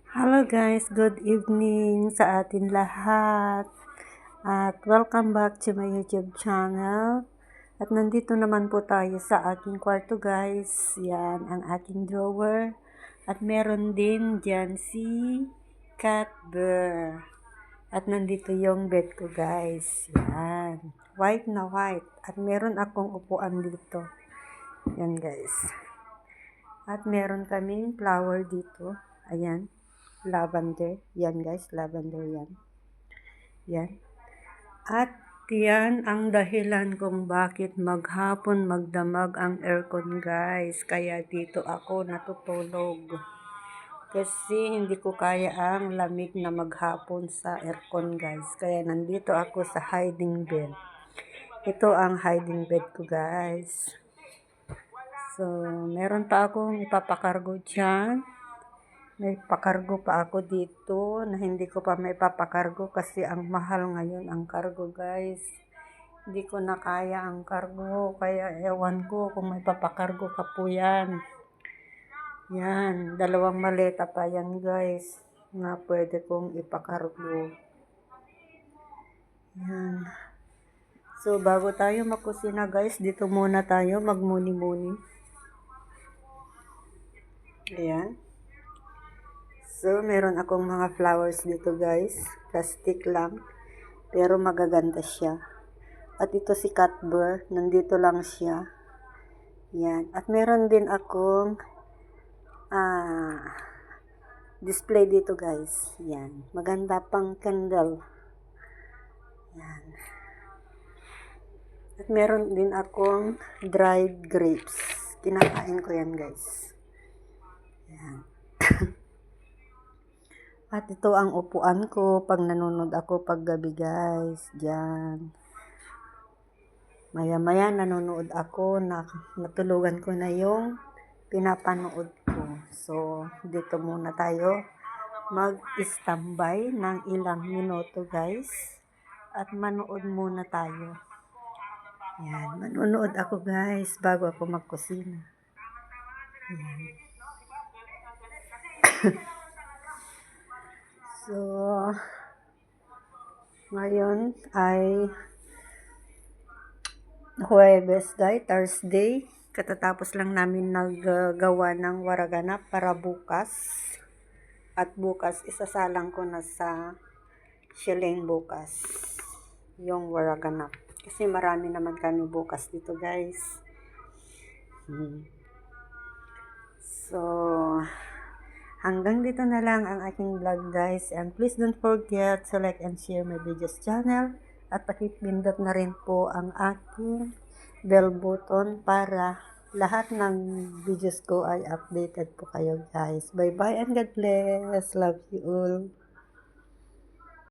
Hello guys, good evening sa atin lahat. At welcome back to my YouTube channel. At nandito naman po tayo sa aking kwarto guys. Yan ang aking drawer. At meron din dyan si Cat Bear. At nandito yung bed ko guys. Yan. White na white. At meron akong upuan dito. Yan guys. At meron kaming flower dito. Ayan. Lavender. Yan guys, lavender yan. Yan. At yan ang dahilan kung bakit maghapon magdamag ang aircon guys. Kaya dito ako natutulog. Kasi hindi ko kaya ang lamig na maghapon sa aircon guys. Kaya nandito ako sa hiding bed. Ito ang hiding bed ko guys. So, meron pa akong ipapakargo dyan. May pakargo pa ako dito na hindi ko pa may papakargo kasi ang mahal ngayon ang kargo guys. Hindi ko na kaya ang kargo kaya ewan ko kung may papakargo ka po yan. Yan, 2 maleta pa yan guys na pwede kong ipakargo. Yan. So bago tayo makusina guys, dito muna tayo magmuni-muni. Ayan. So, meron akong mga flowers dito guys. Plastic lang. Pero magaganda siya. At ito si Cat Bear. Nandito lang siya. Yan. At meron din akong display dito guys. Yan. Maganda pang candle. Yan. At meron din akong dried grapes. Kinakain ko yan guys. Yan. At ito ang upuan ko pag nanonood ako paggabi guys. Diyan. Maya-maya nanonood ako, natulugan ko na yung pinapanood ko. So, dito muna tayo mag-standby ng ilang minuto guys. At manood muna tayo. Yan, manonood ako guys bago ako magkusina. Yan. So, ngayon ay Huwebes guys, Thursday. Katatapos lang namin naggawa ng waraganap para bukas. At bukas, isasalang ko na sa shilling bukas. Yung waraganap. Kasi marami naman kami bukas dito guys. So, hanggang dito na lang ang aking vlog guys. And please don't forget to like and share my videos channel. At pakipindot na rin po ang aking bell button para lahat ng videos ko ay updated po kayo guys. Bye bye and God bless. Love you all.